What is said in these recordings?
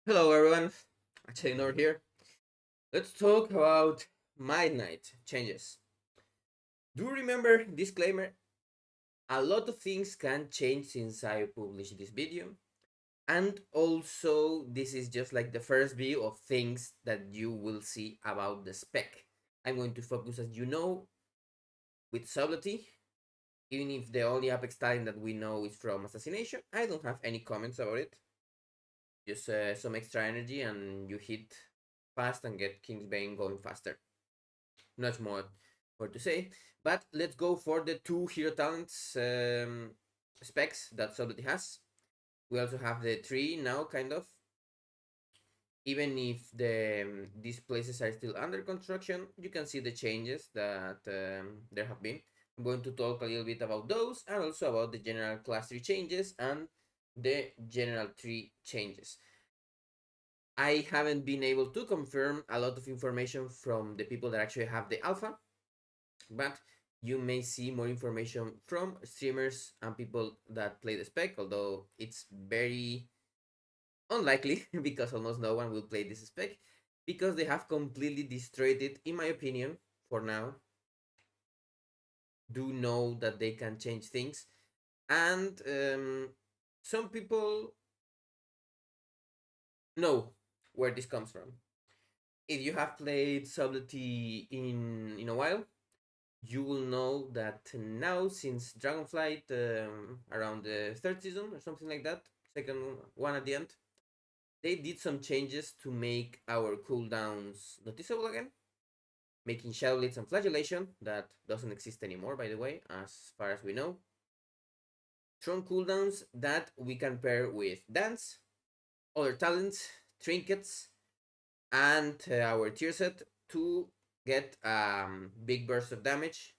Hello everyone, Hachadino here. Let's talk about midnight changes. Do remember disclaimer? A lot of things can change since I published this video. And also, this is just like the first view of things that you will see about the spec. I'm going to focus, as you know, with sublety. Even if the only Apex talent that we know is from Assassination, I don't have any comments about it. Just some extra energy and you hit fast and get King's Bane going faster. Not more to say. But let's go for the two hero talents specs that Sublety has. We also have the three now, kind of. Even if these places are still under construction, you can see the changes that there have been. I'm going to talk a little bit about those and also about the general class tree changes and the general tree changes. I haven't been able to confirm a lot of information from the people that actually have the alpha, but you may see more information from streamers and people that play the spec, although it's very unlikely because almost no one will play this spec because they have completely destroyed it, in my opinion. For now, do know that they can change things, and some people know where this comes from. If you have played Sublety in a while, you will know that now, since Dragonflight, around the third season or something like that, second one at the end, they did some changes to make our cooldowns noticeable again, making Shadow Blitz and Flagellation, that doesn't exist anymore, by the way, as far as we know. Strong cooldowns that we can pair with Dance, other talents, trinkets, and our tier set to get big burst of damage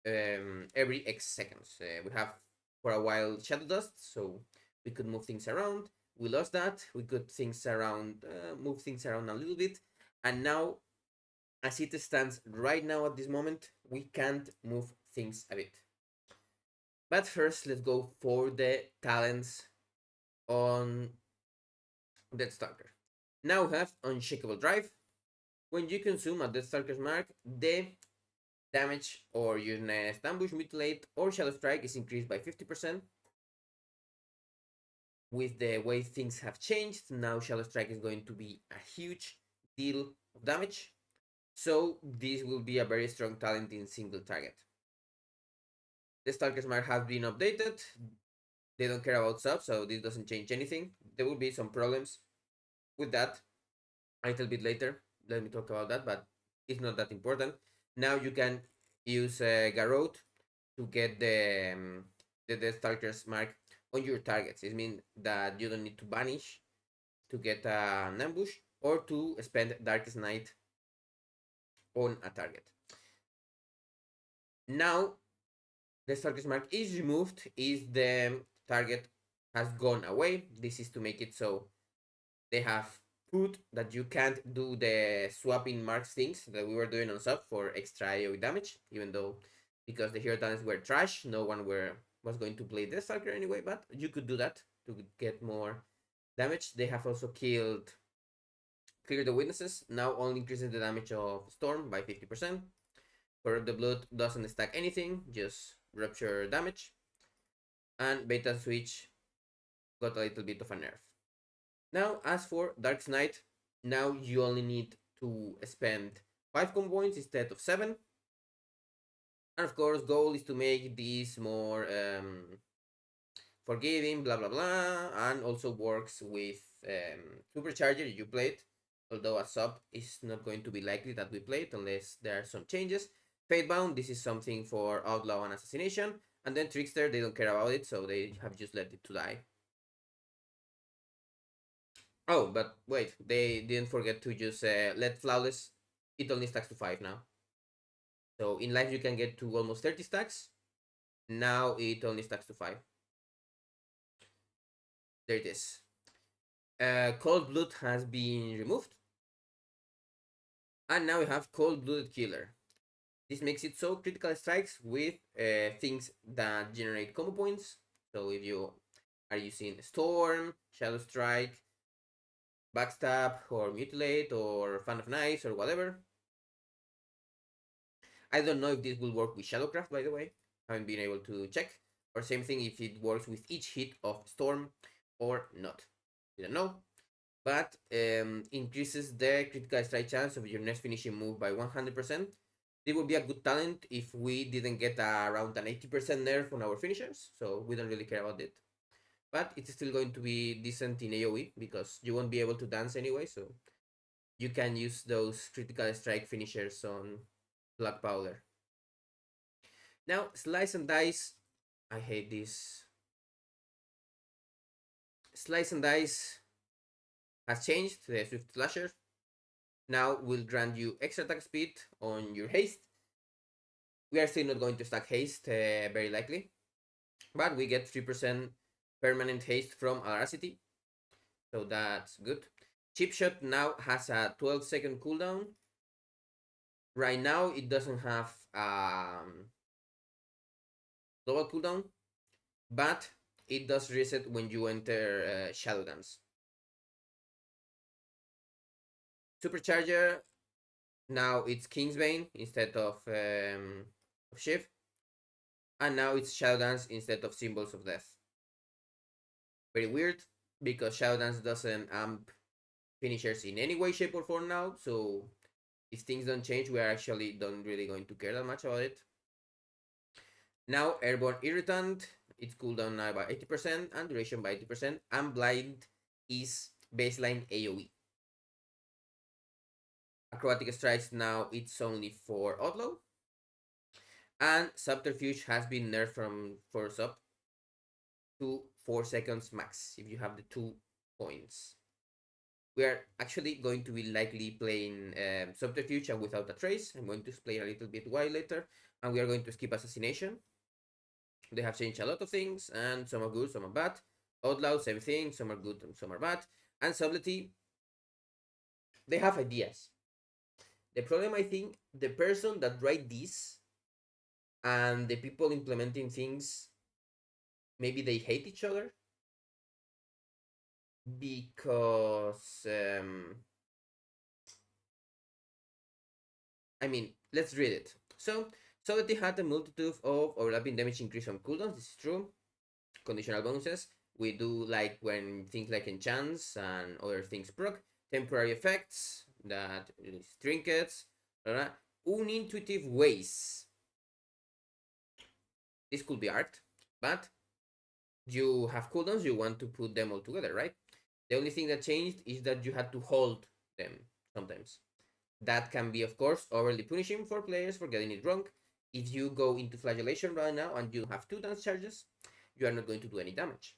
every X seconds. We have for a while Shadow Dust, so we could move things around. We lost that. We could move things around a little bit, and now, as it stands right now at this moment, we can't move things a bit. But first, let's go for the talents on Deathstalker. Now we have Unshakable Drive. When you consume a Deathstalker's mark, the damage or your next ambush, mutilate, or shadow strike is increased by 50%. With the way things have changed, now shadow strike is going to be a huge deal of damage. So this will be a very strong talent in single target. The Stalker's Mark has been updated. They don't care about subs, so this doesn't change anything. There will be some problems with that a little bit later. Let me talk about that, but it's not that important. Now you can use Garrote to get the Stalker's Mark on your targets. It means that you don't need to banish to get an ambush or to spend Darkest Night on a target. Now the Stalker's Mark is removed is the target has gone away. This is to make it so they have put that you can't do the swapping marks things that we were doing on sub for extra AoE damage, even though because the hero talents were trash, no one was going to play the Stalker anyway, but you could do that to get more damage. They have also clear the witnesses, now only increasing the damage of Storm by 50%. Corrupt the Blood doesn't stack anything, just rupture damage. And Beta Switch got a little bit of a nerf. Now, as for Dark Knight, now you only need to spend 5 combo points instead of 7. And of course, goal is to make this more forgiving, blah blah blah, and also works with Supercharger you played. Although a sub is not going to be likely that we play it unless there are some changes. Fatebound, this is something for Outlaw and Assassination. And then Trickster, they don't care about it, so they have just let it to die. Oh, but wait, they didn't forget to just let Flawless. It only stacks to 5 now. So in life you can get to almost 30 stacks. Now it only stacks to 5. There it is. Cold Blood has been removed. And now we have Cold Blooded Killer. This makes it so critical strikes with things that generate combo points. So if you are using Storm, Shadow Strike, backstab or mutilate or fan of knives or whatever. I don't know if this will work with Shadowcraft, by the way. I haven't been able to check. Or same thing if it works with each hit of Storm or not. We don't know. But increases the critical strike chance of your next finishing move by 100%. It would be a good talent if we didn't get around an 80% nerf on our finishers, so we don't really care about it. But it's still going to be decent in AoE because you won't be able to dance anyway, so you can use those critical strike finishers on Black Powder. Now, Slice and Dice. I hate this. Slice and Dice has changed the Swift Slasher. Now will grant you extra attack speed on your haste. We are still not going to stack haste, very likely. But we get 3% permanent haste from Alaracity. So that's good. Chip Shot now has a 12-second cooldown. Right now, it doesn't have global cooldown, but it does reset when you enter Shadow Dance. Supercharger, now it's Kingsbane instead of Shift. And now it's Shadow Dance instead of Symbols of Death. Very weird, because Shadow Dance doesn't amp finishers in any way, shape, or form now, so if things don't change, we are actually don't really going to care that much about it. Now, Airborne Irritant, its cooldown now by 80% and duration by 80%, and Blind is baseline AoE. Acrobatic Strikes now it's only for Outlaw. And Subterfuge has been nerfed from 4 sub to 4 seconds max if you have the 2 points. We are actually going to be likely playing Subterfuge and without a trace. I'm going to explain a little bit why later. And we are going to skip Assassination. They have changed a lot of things, and some are good, some are bad. Outlaw, same thing, some are good and some are bad. And Sublety, they have ideas. The problem, I think, the person that write this and the people implementing things, maybe they hate each other. Because, I mean, let's read it. So that they had a multitude of overlapping damage increase on cooldowns, this is true. Conditional bonuses. We do like when things like enchants and other things proc. Temporary effects, that is trinkets. Unintuitive ways. This could be art, but you have cooldowns, you want to put them all together, right? The only thing that changed is that you had to hold them sometimes. That can be, of course, overly punishing for players for getting it wrong. If you go into flagellation right now and you have 2 dance charges, you are not going to do any damage.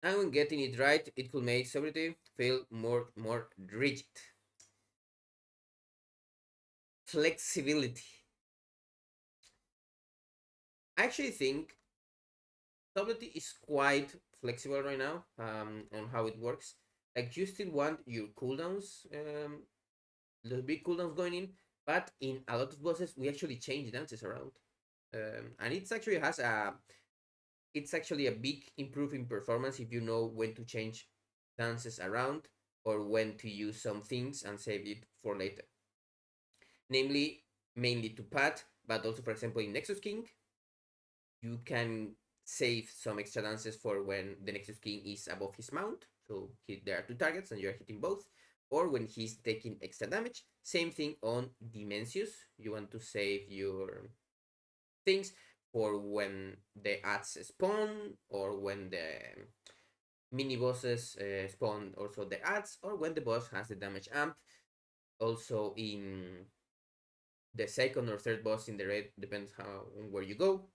And when getting it right, it could make sobriety feel more rigid. Flexibility. I actually think sobriety is quite flexible right now on how it works. Like, you still want your cooldowns, the big cooldowns going in, but in a lot of bosses we actually change dances around, and it's actually has a it's actually a big improvement in performance if you know when to change dances around or when to use some things and save it for later. Namely, mainly to pad, but also, for example, in Nexus King, you can save some extra dances for when the Nexus King is above his mount. So there are 2 targets and you're hitting both. Or when he's taking extra damage. Same thing on Dimensius. You want to save your things for when the ads spawn, or when the mini bosses spawn also the ads, or when the boss has the damage amp. Also in the second or third boss in the raid, depends how where you go.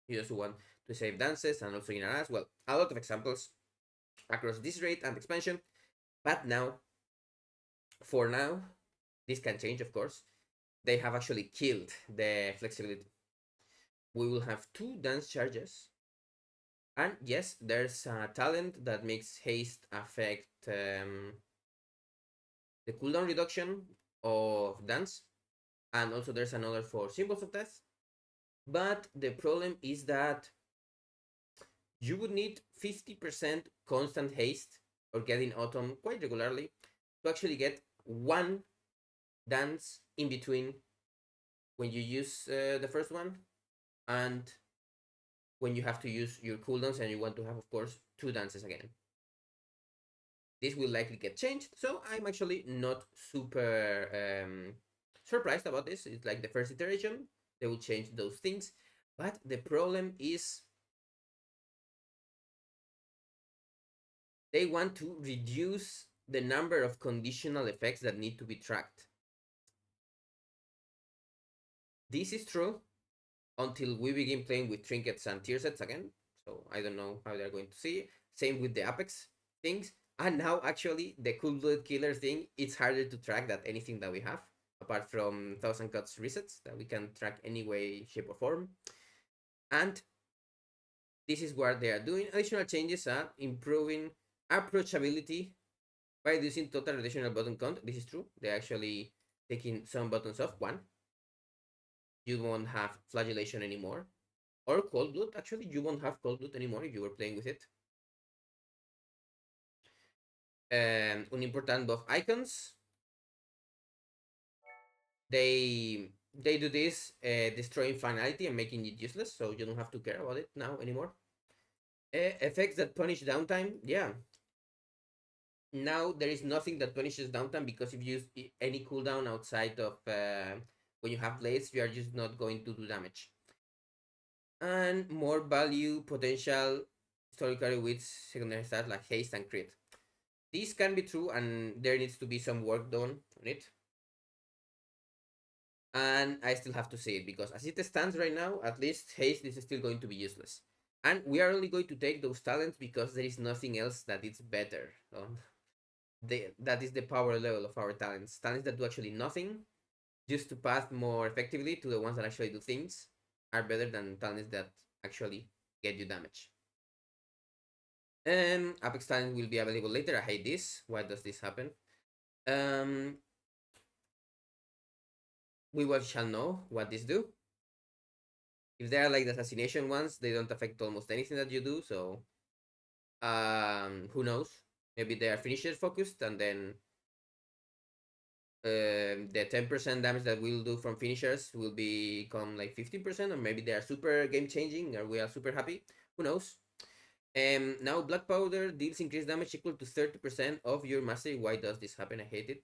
You also want to save dances, and also in ads. Well, a lot of examples across this raid and expansion. But now, for now, this can change, of course. They have actually killed the flexibility. We will have 2 dance charges. And yes, there's a talent that makes haste affect the cooldown reduction of dance. And also there's another for symbols of death. But the problem is that you would need 50% constant haste or getting autumn quite regularly to actually get one dance in between when you use the first one and when you have to use your cooldowns and you want to have, of course, two dances again. This will likely get changed, so I'm actually not super surprised about this. It's like the first iteration, they will change those things, but the problem is they want to reduce the number of conditional effects that need to be tracked. This is true until we begin playing with trinkets and tier sets again. So I don't know how they're going to see. Same with the Apex things. And now actually the Cool Blood Killer thing, it's harder to track than anything that we have, apart from Thousand Cuts resets that we can track any way, shape, or form. And this is what they are doing. Additional changes are improving approachability by reducing total additional button count. This is true. They're actually taking some buttons off. One, you won't have flagellation anymore. Or cold blood, actually, you won't have cold blood anymore if you were playing with it. Unimportant buff icons. They do this, destroying finality and making it useless, so you don't have to care about it now anymore. Effects that punish downtime, yeah. Now there is nothing that punishes downtime because if you use any cooldown outside of when you have blades, you are just not going to do damage. And more value potential historically with secondary stats like haste and crit. This can be true, and there needs to be some work done on it. And I still have to say it because as it stands right now, at least haste is still going to be useless. And we are only going to take those talents because there is nothing else that is better. That is the power level of our talents. Talents that do actually nothing, just to path more effectively to the ones that actually do things, are better than talents that actually get you damage. Apex talent will be available later. I hate this. Why does this happen? Um, we will shall know what this do. If they are like the assassination ones, they don't affect almost anything that you do. So, who knows? Maybe they are finisher focused, and then the 10% damage that we'll do from finishers will become like 15%, or maybe they are super game changing, or we are super happy. Who knows? Now Black Powder deals increased damage equal to 30% of your mastery. Why does this happen? I hate it.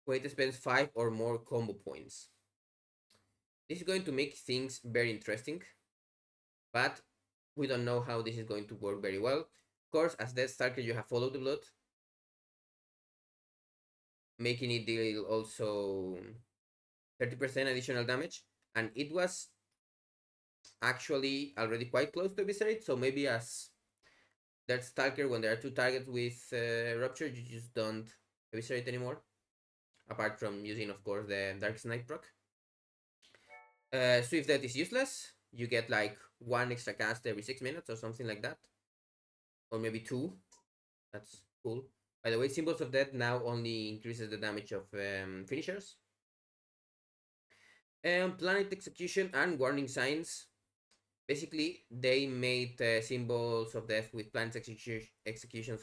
When it spends 5 or more combo points. This is going to make things very interesting, but we don't know how this is going to work very well. Of course, as Death Stalker, you have Follow the Blood, making it deal also 30% additional damage, and it was actually already quite close to Eviscerate, so maybe as Death Stalker, when there are two targets with Rupture, you just don't Eviscerate anymore, apart from using, of course, the Dark Knight proc. Swift Death is useless. You get like one extra cast every 6 minutes or something like that, or maybe two. That's cool. By the way, Symbols of Death now only increases the damage of finishers. Planet Execution and Warning Signs. Basically, they made Symbols of Death with Planet Execution,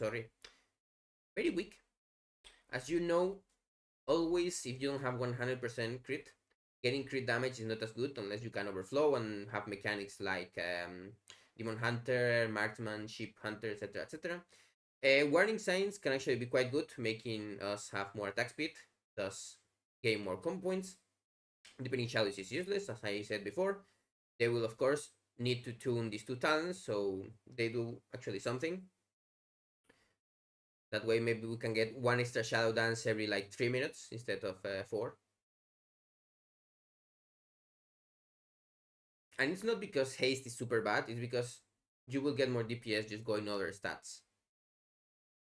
very weak. As you know, always if you don't have 100% crit, getting crit damage is not as good unless you can overflow and have mechanics like Demon Hunter, Marksman, Ship Hunter, etc. etc. Warning Signs can actually be quite good, making us have more attack speed, thus gain more combo points. Deepening Shadows is useless, as I said before. They will, of course, need to tune these two talents, so they do actually something. That way, maybe we can get one extra Shadow Dance every like 3 minutes instead of 4. And it's not because haste is super bad, it's because you will get more DPS just going other stats.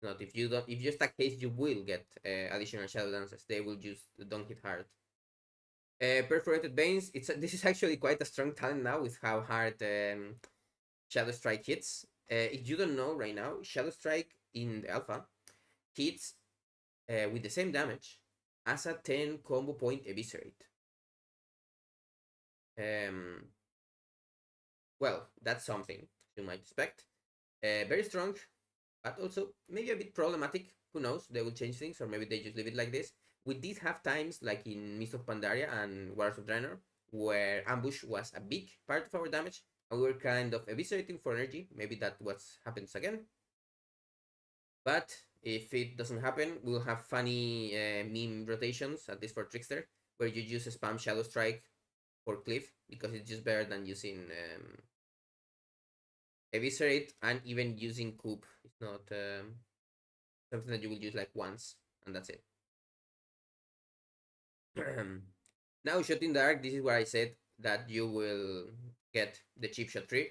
Not if you don't, if you stack haste, you will get additional Shadow Dances. They will just don't hit hard. Perforated Veins. This is actually quite a strong talent now with how hard Shadow Strike hits. If you don't know right now, Shadow Strike in the alpha hits with the same damage as a 10 combo point Eviscerate. Well, that's something you might expect. Very strong, but also maybe a bit problematic. Who knows? They will change things, or maybe they just leave it like this. We did have times like in Mist of Pandaria and Wars of Draenor, where ambush was a big part of our damage, and we were kind of eviscerating for energy. Maybe that what happens again. But if it doesn't happen, we'll have funny meme rotations, at least for Trickster, where you use a spam Shadow Strike for Cliff because it's just better than using Eviscerate, and even using Coop. It's not something that you will use like once, and that's it. Now, Shot in Dark, this is where I said that you will get the cheap shot tree.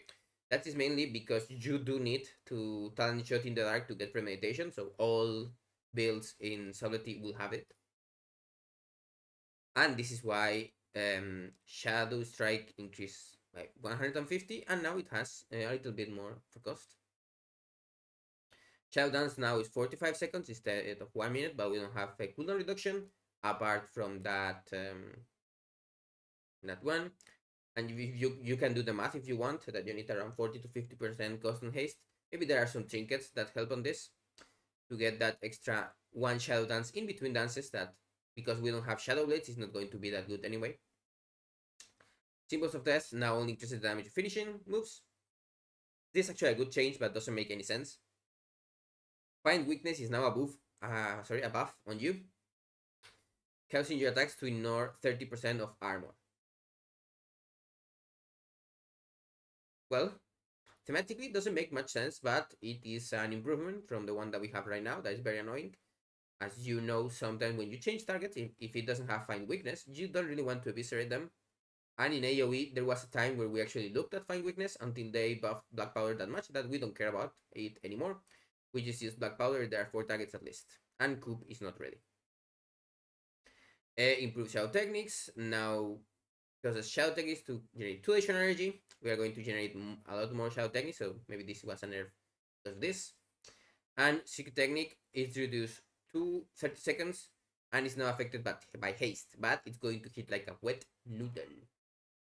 That is mainly because you do need to talent Shot in the Dark to get premeditation, so all builds in Sublety will have it. And this is why Shadow Strike increased by 150, and now it has a little bit more for cost. Shadow Dance now is 45 seconds instead of 1 minute, but we don't have a cooldown reduction apart from that one. And you can do the math if you want, that you need around 40 to 50% cost and haste. Maybe there are some trinkets that help on this to get that extra one Shadow Dance in between dances that, because we don't have Shadow Blades, is not going to be that good anyway. Symbols of Death now only increases the damage of finishing moves. This is actually a good change, but doesn't make any sense. Find Weakness is now above on you, causing your attacks to ignore 30% of armor. Well, thematically, it doesn't make much sense, but it is an improvement from the one that we have right now. That is very annoying. As you know, sometimes when you change targets, if it doesn't have Find Weakness, you don't really want to eviscerate them. And in AoE, there was a time where we actually looked at Find Weakness until they buffed Black Powder that much that we don't care about it anymore. We just use Black Powder, there are 4 targets at least. And Coop is not ready. Improve Shadow Techniques. Now, because the Shadow Techniques to generate 2 additional energy, we are going to generate a lot more Shadow Techniques, so maybe this was a nerf of this. And Secret Technique is reduced to 30 seconds and is now affected by haste, but it's going to hit like a wet noodle.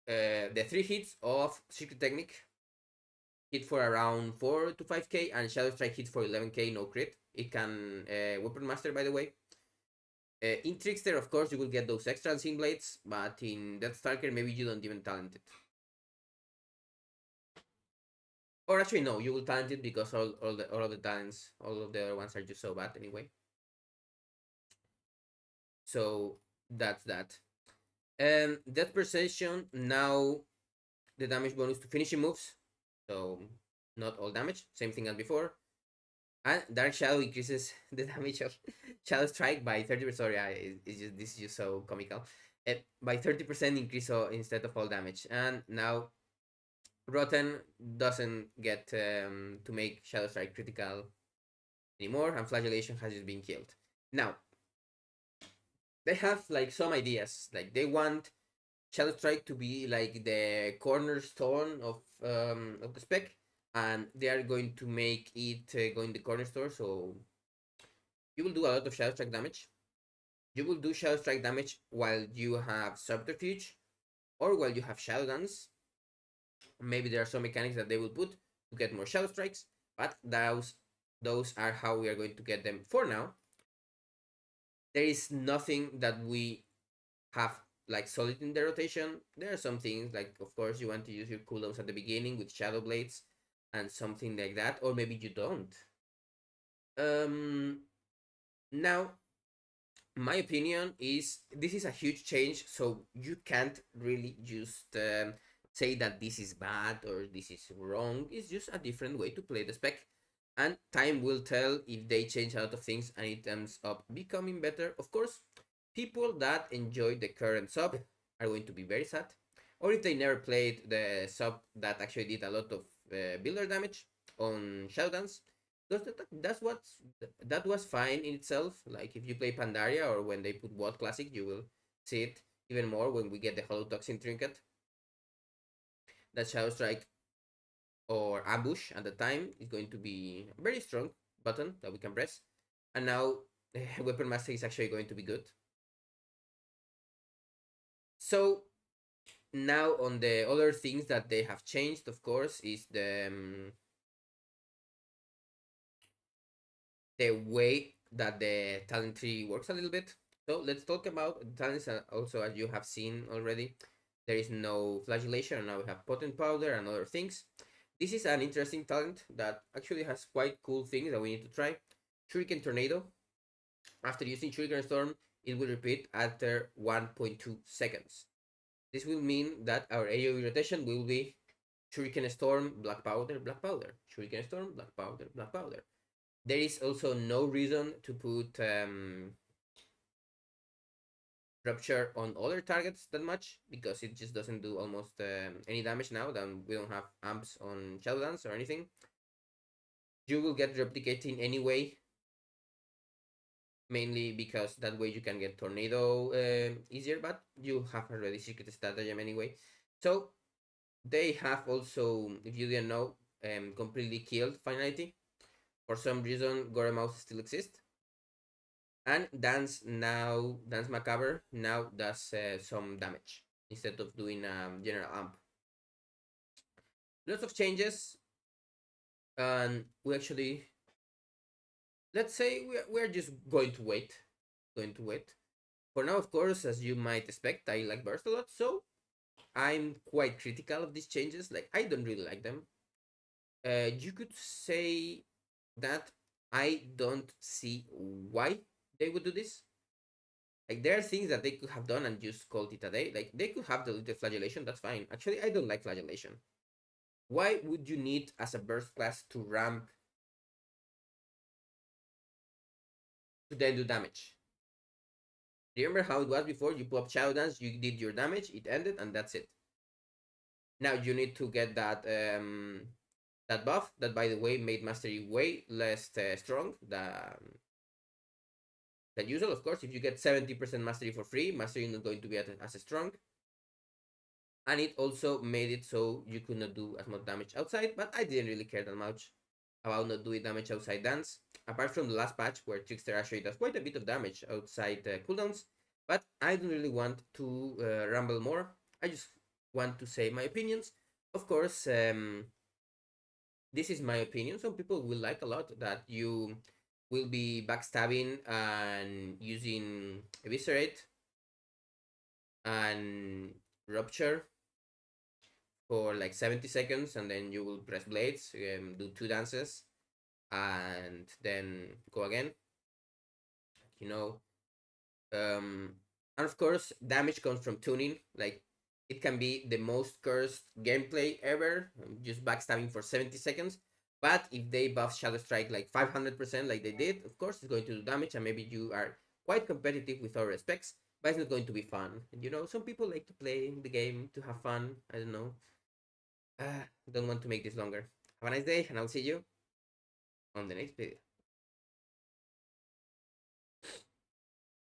The 3 hits of Secret Technique hit for around 4 to 5k, and Shadow Strike hit for 11k, no crit. It can Weapon Master, by the way. In Trickster, of course, you will get those extra Unseen Blades, but in Deathstalker, maybe you don't even talent it. Or actually, no, you will talent it because all of the talents, all of the other ones are just so bad anyway. So that's that. Death Perception, now the damage bonus to finishing moves. So not all damage, same thing as before. And Dark Shadow increases the damage of Shadow Strike by 30%. Sorry, this is just so comical. By 30% increase instead of all damage. And now Rotten doesn't get to make Shadow Strike critical anymore, and Flagellation has just been killed. Now, they have like some ideas. Like they want Shadow Strike to be like the cornerstone of the spec, and they are going to make it go in the cornerstone. So you will do a lot of Shadow Strike damage. You will do Shadow Strike damage while you have Subterfuge, or while you have Shadow Dance. Maybe there are some mechanics that they will put to get more Shadow Strikes, but those are how we are going to get them for now. There is nothing that we have like solid in the rotation. There are some things like, of course, you want to use your cooldowns at the beginning with Shadow Blades and something like that, or maybe you don't. Now, my opinion is this is a huge change, so you can't really just say that this is bad or this is wrong. It's just a different way to play the spec, and time will tell if they change a lot of things and it ends up becoming better. Of course, people that enjoy the current sub are going to be very sad, or if they never played the sub that actually did a lot of builder damage on Shadowdance, that was fine in itself. Like if you play Pandaria or when they put WoD Classic, you will see it even more when we get the Hollow Toxin trinket. That Shadow Strike or Ambush at the time is going to be a very strong button that we can press. And now Weapon Master is actually going to be good. So Now, on the other things that they have changed, of course, is the way that the talent tree works a little bit. So let's talk about the talents. Also, as you have seen already, there is no flagellation, and now we have potent powder and other things. This is an interesting talent that actually has quite cool things that we need to try. Shuriken Tornado. After using Shuriken Storm, it will repeat after 1.2 seconds. This will mean that our AoE rotation will be Shuriken Storm, Black Powder, Black Powder. Shuriken Storm, Black Powder, Black Powder. There is also no reason to put Rupture on other targets that much because it just doesn't do almost any damage now. Then we don't have amps on Shadow Dance or anything. You will get replicating anyway, mainly because that way you can get Tornado easier, but you have already Secret Stratagem anyway. So they have also, if you didn't know, completely killed Finality. For some reason, Gore Mouse still exists. And Dance Macabre now does some damage instead of doing general amp. Lots of changes, and we actually, let's say we're just going to wait. Going to wait. For now, of course, as you might expect, I like Burst a lot, so I'm quite critical of these changes. Like, I don't really like them. You could say that I don't see why they would do this. Like, there are things that they could have done and just called it a day. Like, they could have deleted flagellation, that's fine. Actually, I don't like flagellation. Why would you need as a burst class to ramp to then do damage? Remember how it was before? You pull up Shadow Dance, you did your damage, it ended, and that's it. Now you need to get that buff that, by the way, made Mastery way less strong than usual. Of course, if you get 70% Mastery for free, Mastery is not going to be as strong. And it also made it so you could not do as much damage outside, but I didn't really care that much about not doing damage outside dance, apart from the last patch where Trickster actually does quite a bit of damage outside cooldowns, but I don't really want to ramble more. I just want to say my opinions. Of course, this is my opinion. Some people will like a lot that you will be backstabbing and using Eviscerate and Rupture for like 70 seconds, and then you will press blades, do two dances, and then go again. You know, and of course, damage comes from tuning. Like, it can be the most cursed gameplay ever, just backstabbing for 70 seconds. But if they buff Shadow Strike like 500%, like they did, of course, it's going to do damage, and maybe you are quite competitive with our specs, but it's not going to be fun. And you know, some people like to play the game to have fun. I don't know. Don't want to make this longer. Have a nice day, and I'll see you on the next video.